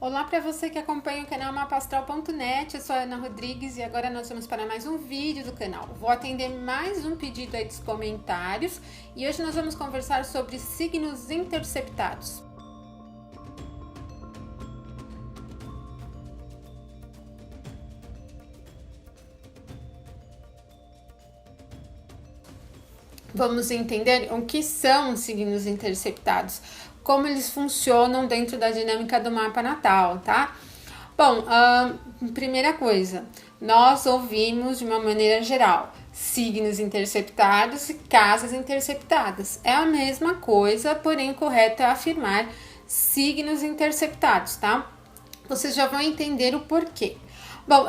Olá para você que acompanha o canal mapastral.net, eu sou a Ana Rodrigues e agora nós vamos para mais um vídeo do canal. Vou atender mais um pedido aí dos comentários e hoje nós vamos conversar sobre signos interceptados. Vamos entender o que são os signos interceptados, como eles funcionam dentro da dinâmica do mapa natal, tá? Bom, primeira coisa, nós ouvimos de uma maneira geral signos interceptados e casas interceptadas. É a mesma coisa, porém correto é afirmar signos interceptados, tá? Vocês já vão entender o porquê. Bom,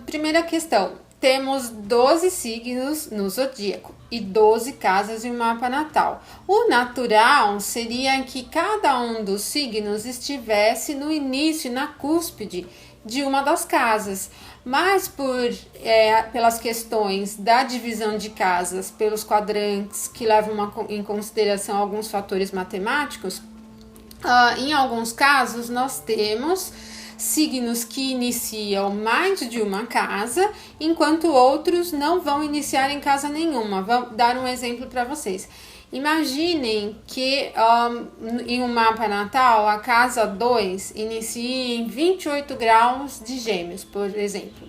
primeira questão, temos 12 signos no zodíaco e 12 casas em mapa natal. O natural seria que cada um dos signos estivesse no início, na cúspide de uma das casas, mas pelas questões da divisão de casas, pelos quadrantes que levam em consideração alguns fatores matemáticos, em alguns casos nós temos signos que iniciam mais de uma casa, enquanto outros não vão iniciar em casa nenhuma. Vou dar um exemplo para vocês. Imaginem que em um mapa natal a casa 2 inicie em 28 graus de Gêmeos, por exemplo.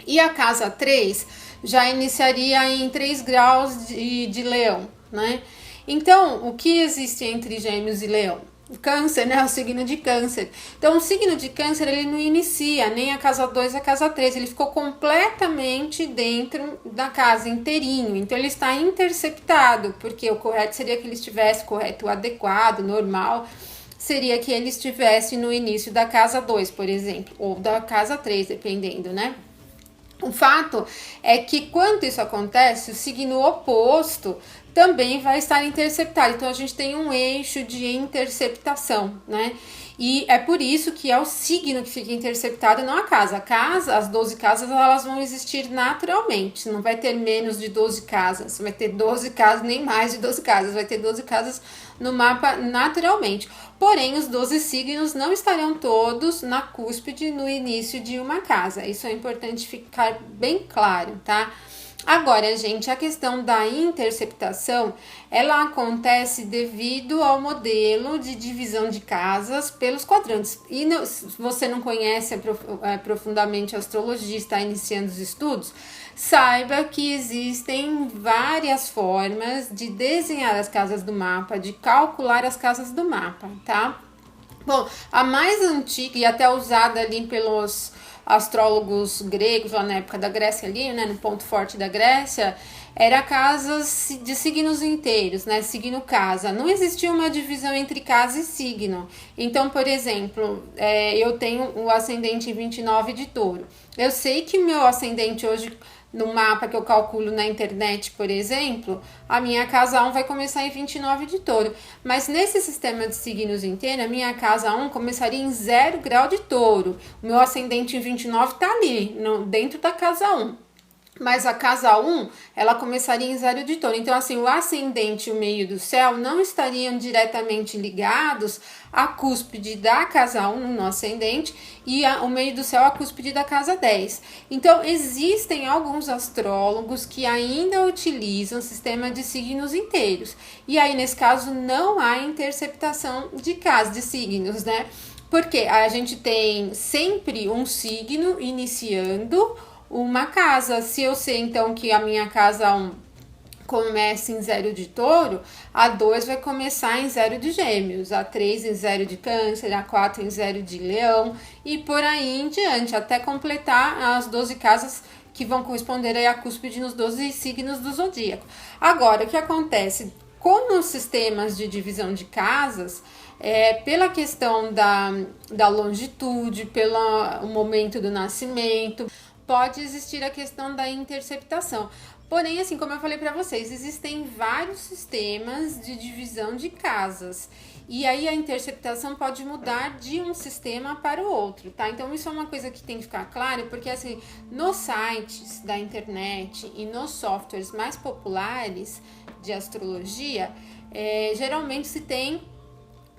E a casa 3 já iniciaria em 3 graus de Leão, né? Então, o que existe entre Gêmeos e Leão? O Câncer, né? O signo de Câncer. Então, o signo de Câncer, ele não inicia nem a casa 2 a casa 3. Ele ficou completamente dentro da casa, inteirinho. Então, ele está interceptado, porque o correto seria que ele estivesse correto, adequado, normal. Seria que ele estivesse no início da casa 2, por exemplo, ou da casa 3, dependendo, né? O fato é que quando isso acontece, o signo oposto também vai estar interceptado. Então, a gente tem um eixo de interceptação, né? E é por isso que é o signo que fica interceptado, não a casa. A casa, as 12 casas, elas vão existir naturalmente. Não vai ter menos de 12 casas. Vai ter 12 casas, nem mais de 12 casas. Vai ter 12 casas no mapa naturalmente. Porém, os 12 signos não estarão todos na cúspide no início de uma casa. Isso é importante ficar bem claro, tá? Agora, gente, a questão da interceptação, ela acontece devido ao modelo de divisão de casas pelos quadrantes. E se você não conhece profundamente a astrologia, está iniciando os estudos, saiba que existem várias formas de desenhar as casas do mapa, de calcular as casas do mapa, tá? Bom, a mais antiga e até usada ali pelos astrólogos gregos, lá na época da Grécia ali, né, no ponto forte da Grécia, era casas de signos inteiros, né, signo casa. Não existia uma divisão entre casa e signo. Então, por exemplo, eu tenho o ascendente em 29 de touro. Eu sei que meu ascendente hoje, no mapa que eu calculo na internet, por exemplo, a minha casa 1 vai começar em 29 de touro. Mas nesse sistema de signos inteiro, a minha casa 1 começaria em 0 grau de touro. O meu ascendente em 29 tá ali, dentro da casa 1. Mas a casa 1, ela começaria em 0 de touro. Então, assim, o ascendente e o meio do céu não estariam diretamente ligados à cúspide da casa 1 no ascendente e o meio do céu à cúspide da casa 10. Então, existem alguns astrólogos que ainda utilizam o sistema de signos inteiros. E aí, nesse caso, não há interceptação de casas, de signos, né? Porque a gente tem sempre um signo iniciando uma casa. Se eu sei então que a minha casa 1 começa em 0 de touro, a 2 vai começar em 0 de gêmeos, a 3 em 0 de câncer, a 4 em 0 de leão e por aí em diante, até completar as 12 casas que vão corresponder aí à cúspide nos 12 signos do zodíaco. Agora, o que acontece? Como os sistemas de divisão de casas, pela questão da longitude, pelo momento do nascimento, pode existir a questão da interceptação. Porém, assim, como eu falei para vocês, existem vários sistemas de divisão de casas. E aí a interceptação pode mudar de um sistema para o outro, tá? Então isso é uma coisa que tem que ficar claro, porque assim, nos sites da internet e nos softwares mais populares de astrologia, geralmente se tem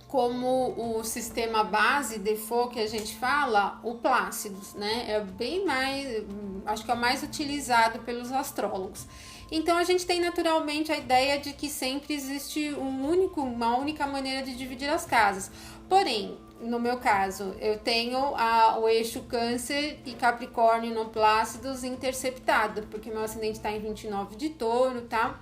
como o sistema base default que a gente fala, o Plácidos, né? É bem mais, acho que é o mais utilizado pelos astrólogos. Então a gente tem naturalmente a ideia de que sempre existe uma única maneira de dividir as casas. Porém, no meu caso, eu tenho o eixo Câncer e Capricórnio no Plácidos interceptado, porque meu ascendente está em 29 de Touro, tá?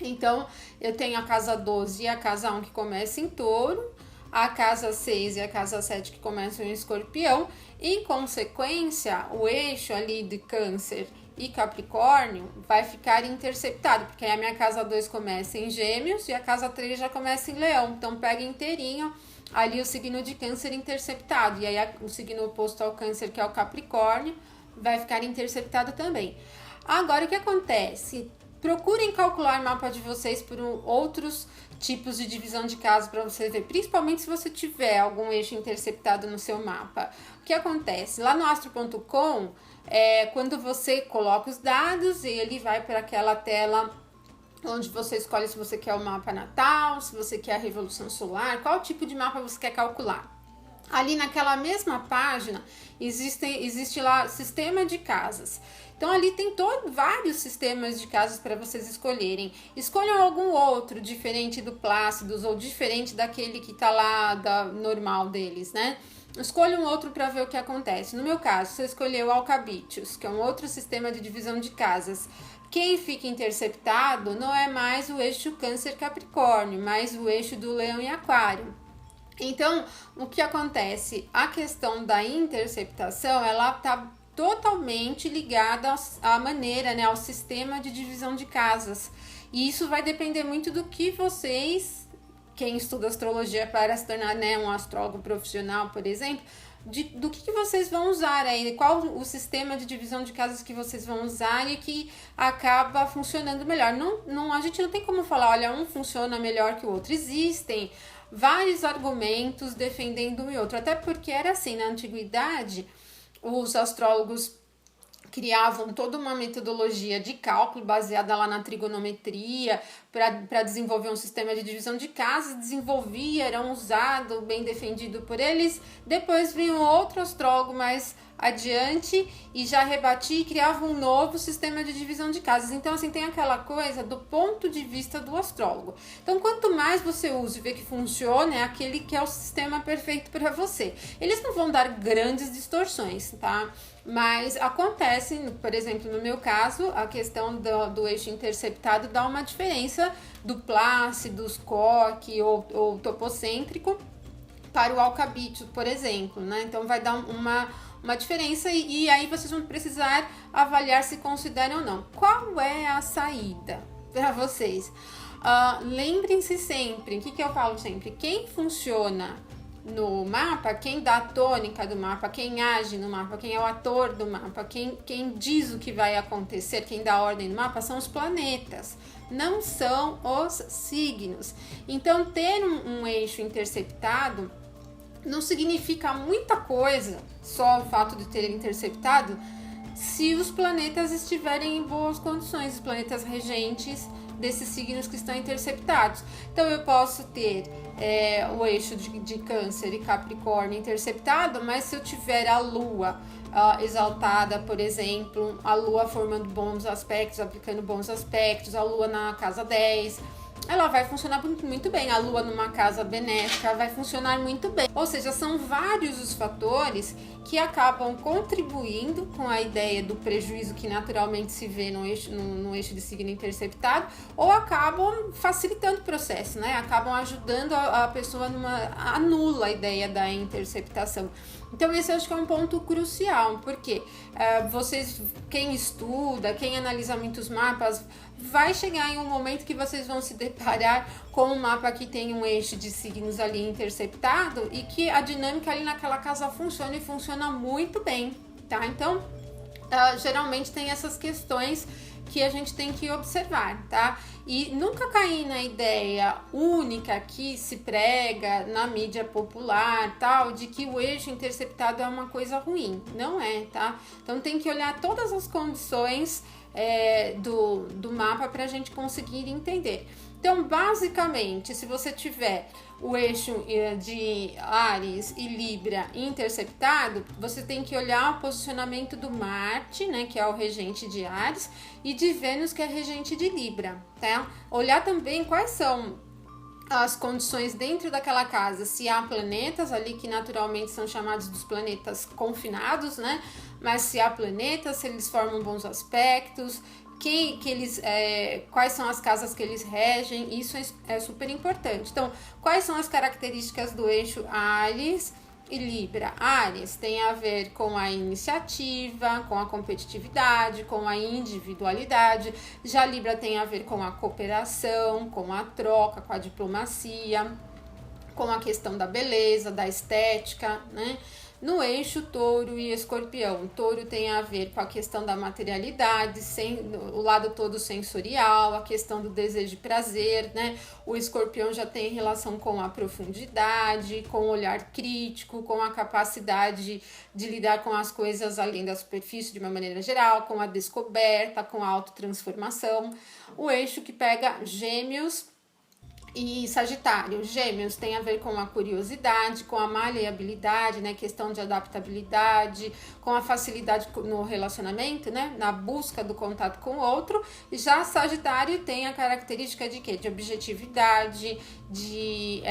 Então, eu tenho a casa 12 e a casa 1 que começa em Touro, a casa 6 e a casa 7 que começam em Escorpião. Em consequência, o eixo ali de Câncer e Capricórnio vai ficar interceptado, porque aí a minha casa 2 começa em Gêmeos e a casa 3 já começa em Leão. Então, pega inteirinho ali o signo de Câncer interceptado. E aí o signo oposto ao Câncer, que é o Capricórnio, vai ficar interceptado também. Agora, o que acontece? Procurem calcular o mapa de vocês por outros tipos de divisão de casas para você ver, principalmente se você tiver algum eixo interceptado no seu mapa. O que acontece? Lá no astro.com, quando você coloca os dados, ele vai para aquela tela onde você escolhe se você quer o mapa natal, se você quer a revolução solar, qual tipo de mapa você quer calcular. Ali naquela mesma página existe lá sistema de casas. Então ali tem vários sistemas de casas para vocês escolherem. Escolham algum outro diferente do Plácidos ou diferente daquele que está lá normal deles, né? Escolha um outro para ver o que acontece. No meu caso, você escolheu o Alcabítios, que é um outro sistema de divisão de casas. Quem fica interceptado não é mais o eixo Câncer-Capricórnio, mas o eixo do Leão e Aquário. Então, o que acontece? A questão da interceptação, ela está totalmente ligada à maneira, né, ao sistema de divisão de casas. E isso vai depender muito do que vocês, quem estuda astrologia para se tornar, né, um astrólogo profissional, por exemplo, do que vocês vão usar aí, qual o sistema de divisão de casas que vocês vão usar e que acaba funcionando melhor. A gente não tem como falar, olha, um funciona melhor que o outro. Existem vários argumentos defendendo um e outro, até porque era assim, na antiguidade, os astrólogos criavam toda uma metodologia de cálculo baseada lá na trigonometria para desenvolver um sistema de divisão de casas, desenvolvia, era usado, bem defendido por eles. Depois vinha um outro astrólogo mais adiante e já rebatia e criava um novo sistema de divisão de casas. Então, assim, tem aquela coisa do ponto de vista do astrólogo. Então, quanto mais você usa e vê que funciona, é aquele que é o sistema perfeito para você. Eles não vão dar grandes distorções, tá? Mas acontece, por exemplo, no meu caso, a questão do eixo interceptado dá uma diferença do Plácidos, Coque ou topocêntrico para o Alcabítio, por exemplo, né? Então vai dar uma diferença e aí vocês vão precisar avaliar se consideram ou não. Qual é a saída para vocês? Lembrem-se sempre, o que eu falo sempre? Quem funciona no mapa, quem dá a tônica do mapa, quem age no mapa, quem é o ator do mapa, quem diz o que vai acontecer, quem dá a ordem no mapa são os planetas, não são os signos. Então, ter um eixo interceptado não significa muita coisa, só o fato de ter interceptado, se os planetas estiverem em boas condições, os planetas regentes desses signos que estão interceptados. Então, eu posso ter o eixo de Câncer e Capricórnio interceptado, mas se eu tiver a Lua exaltada, por exemplo, a Lua formando bons aspectos, aplicando bons aspectos, a Lua na casa 10, ela vai funcionar muito bem. A Lua numa casa benéfica vai funcionar muito bem. Ou seja, são vários os fatores que acabam contribuindo com a ideia do prejuízo que naturalmente se vê no eixo de signo interceptado, ou acabam facilitando o processo, né? Acabam ajudando a pessoa anula a ideia da interceptação. Então esse eu acho que é um ponto crucial, porque quem estuda, quem analisa muitos mapas, vai chegar em um momento que vocês vão se deparar com um mapa que tem um eixo de signos ali interceptado e que a dinâmica ali naquela casa funciona e funciona muito bem, tá? Então, geralmente tem essas questões que a gente tem que observar, tá? E nunca cair na ideia única que se prega na mídia popular, tal, de que o eixo interceptado é uma coisa ruim. Não é, tá? Então tem que olhar todas as condições do mapa para a gente conseguir entender. Então, basicamente, se você tiver o eixo de Áries e Libra interceptado, você tem que olhar o posicionamento do Marte, né, que é o regente de Áries, e de Vênus, que é regente de Libra, tá? Olhar também quais são as condições dentro daquela casa, se há planetas ali que naturalmente são chamados dos planetas confinados, né? Mas se há planetas, se eles formam bons aspectos, quais são as casas que eles regem, isso é super importante. Então, quais são as características do eixo Áries e Libra? Áries tem a ver com a iniciativa, com a competitividade, com a individualidade. Já Libra tem a ver com a cooperação, com a troca, com a diplomacia, com a questão da beleza, da estética, né? No eixo Touro e Escorpião, Touro tem a ver com a questão da materialidade, o lado todo sensorial, a questão do desejo e prazer, né? O Escorpião já tem relação com a profundidade, com o olhar crítico, com a capacidade de lidar com as coisas além da superfície de uma maneira geral, com a descoberta, com a autotransformação. O eixo que pega Gêmeos e Sagitário, Gêmeos tem a ver com a curiosidade, com a maleabilidade, né, questão de adaptabilidade, com a facilidade no relacionamento, né, na busca do contato com o outro. Já Sagitário tem a característica de quê? De objetividade, de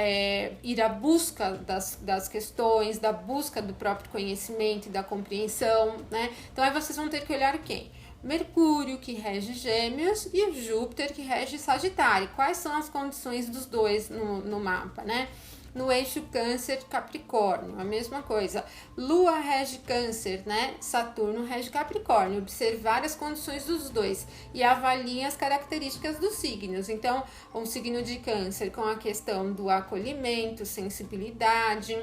ir à busca das questões, da busca do próprio conhecimento e da compreensão, né? Então aí vocês vão ter que olhar quem? Mercúrio, que rege Gêmeos, e o Júpiter, que rege Sagitário. Quais são as condições dos dois no mapa, né? No eixo Câncer, Capricórnio, a mesma coisa. Lua rege Câncer, né? Saturno rege Capricórnio. Observar as condições dos dois e avaliem as características dos signos. Então, um signo de Câncer com a questão do acolhimento, sensibilidade,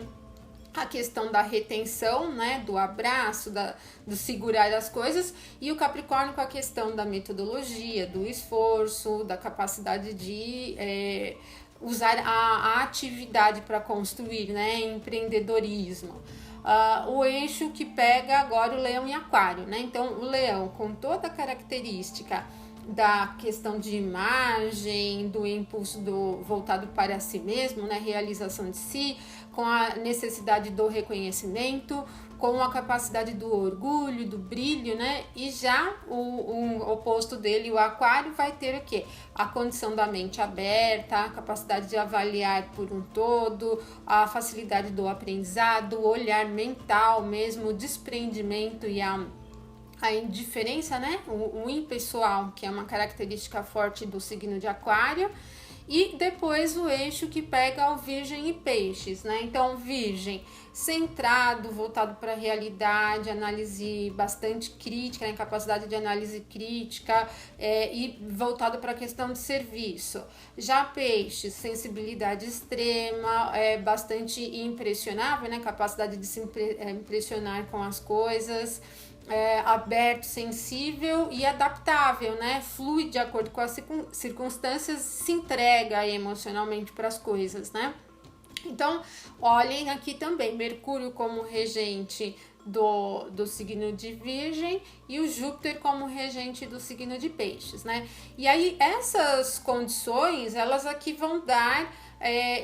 a questão da retenção, né, do abraço, do segurar as coisas, e o Capricórnio com a questão da metodologia, do esforço, da capacidade de usar a atividade para construir, né, empreendedorismo. O eixo que pega agora o Leão e Aquário, né? Então, o Leão, com toda a característica da questão de imagem, do impulso voltado para si mesmo, né, realização de si, com a necessidade do reconhecimento, com a capacidade do orgulho, do brilho, né? E já o oposto dele, o Aquário, vai ter o quê? A condição da mente aberta, a capacidade de avaliar por um todo, a facilidade do aprendizado, o olhar mental mesmo, o desprendimento e a indiferença, né? O impessoal, que é uma característica forte do signo de Aquário. E depois o eixo que pega o Virgem e Peixes, né? Então, Virgem, centrado, voltado para a realidade, análise bastante crítica, né? Capacidade de análise crítica e voltado para a questão de serviço. Já Peixes, sensibilidade extrema, bastante impressionável, né? Capacidade de se impressionar com as coisas. Aberto, sensível e adaptável, né? Flui de acordo com as circunstâncias, se entrega emocionalmente para as coisas, né? Então, olhem aqui também, Mercúrio como regente do signo de Virgem e o Júpiter como regente do signo de Peixes, né? E aí, essas condições, elas aqui vão dar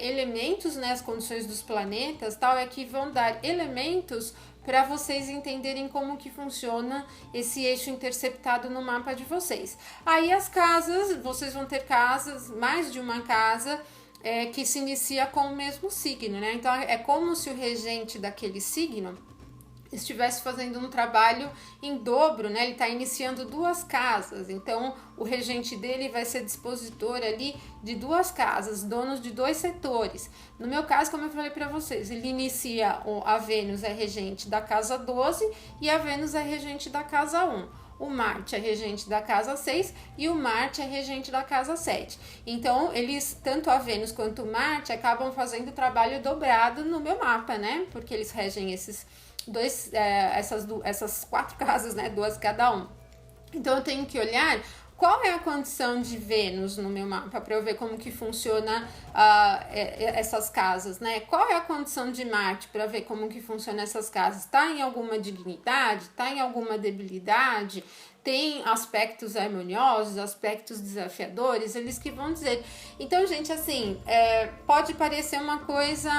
elementos, né? As condições dos planetas, tal, que vão dar elementos para vocês entenderem como que funciona esse eixo interceptado no mapa de vocês. Aí as casas, vocês vão ter casas, mais de uma casa, que se inicia com o mesmo signo, né? Então é como se o regente daquele signo estivesse fazendo um trabalho em dobro, né? Ele está iniciando duas casas, então o regente dele vai ser dispositor ali de duas casas, donos de dois setores. No meu caso, como eu falei para vocês, ele inicia, a Vênus é regente da casa 12 e a Vênus é regente da casa 1. O Marte é regente da casa 6 e o Marte é regente da casa 7. Então, eles, tanto a Vênus quanto o Marte, acabam fazendo trabalho dobrado no meu mapa, né? Porque eles regem essas quatro casas, né? Duas cada um. Então, eu tenho que olhar qual é a condição de Vênus no meu mapa, para eu ver como que funciona essas casas, né? Qual é a condição de Marte, para ver como que funciona essas casas? Tá em alguma dignidade? Tá em alguma debilidade? Tem aspectos harmoniosos, aspectos desafiadores? Eles que vão dizer. Então, gente, assim, pode parecer uma coisa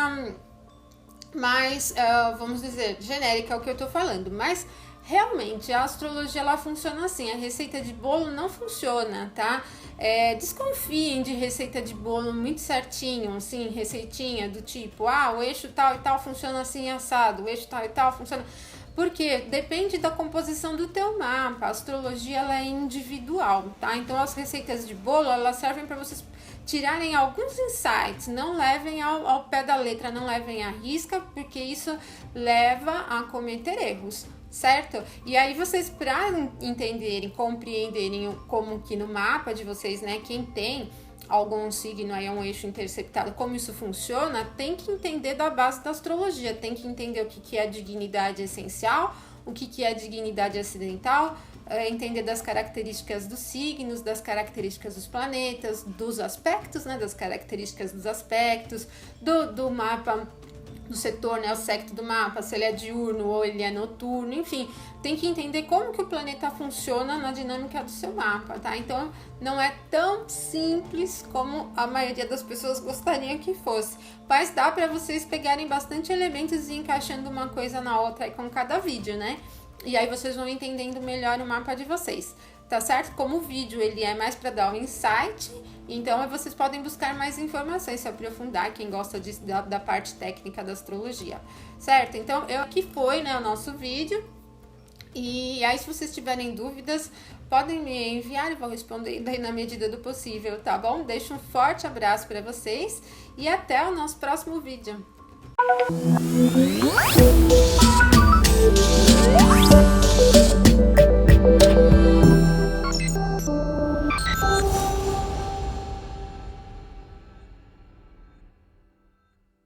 mais, vamos dizer, genérica, é o que eu tô falando, mas realmente a astrologia ela funciona assim, a receita de bolo não funciona, tá? Desconfiem de receita de bolo muito certinho, assim, receitinha do tipo, o eixo tal e tal funciona assim assado, o eixo tal e tal funciona... Porque depende da composição do teu mapa, a astrologia ela é individual, tá? Então as receitas de bolo, elas servem para vocês tirarem alguns insights, não levem ao pé da letra, não levem à risca, porque isso leva a cometer erros, certo? E aí vocês, para entenderem, compreenderem como que no mapa de vocês, né, quem tem algum signo aí, um eixo interceptado, como isso funciona, tem que entender da base da astrologia, tem que entender o que é a dignidade essencial, o que é a dignidade acidental, entender das características dos signos, das características dos planetas, dos aspectos, né, das características dos aspectos, do mapa, do setor, né, o secto do mapa, se ele é diurno ou ele é noturno, enfim, tem que entender como que o planeta funciona na dinâmica do seu mapa, tá? Então, não é tão simples como a maioria das pessoas gostariam que fosse, mas dá para vocês pegarem bastante elementos e encaixando uma coisa na outra aí com cada vídeo, né? E aí vocês vão entendendo melhor o mapa de vocês, tá certo? Como o vídeo ele é mais para dar um insight, então vocês podem buscar mais informações, se aprofundar, quem gosta da parte técnica da astrologia, certo? Então, aqui foi, né, o nosso vídeo, e aí se vocês tiverem dúvidas, podem me enviar e vou responder daí na medida do possível, tá bom? Deixo um forte abraço para vocês e até o nosso próximo vídeo.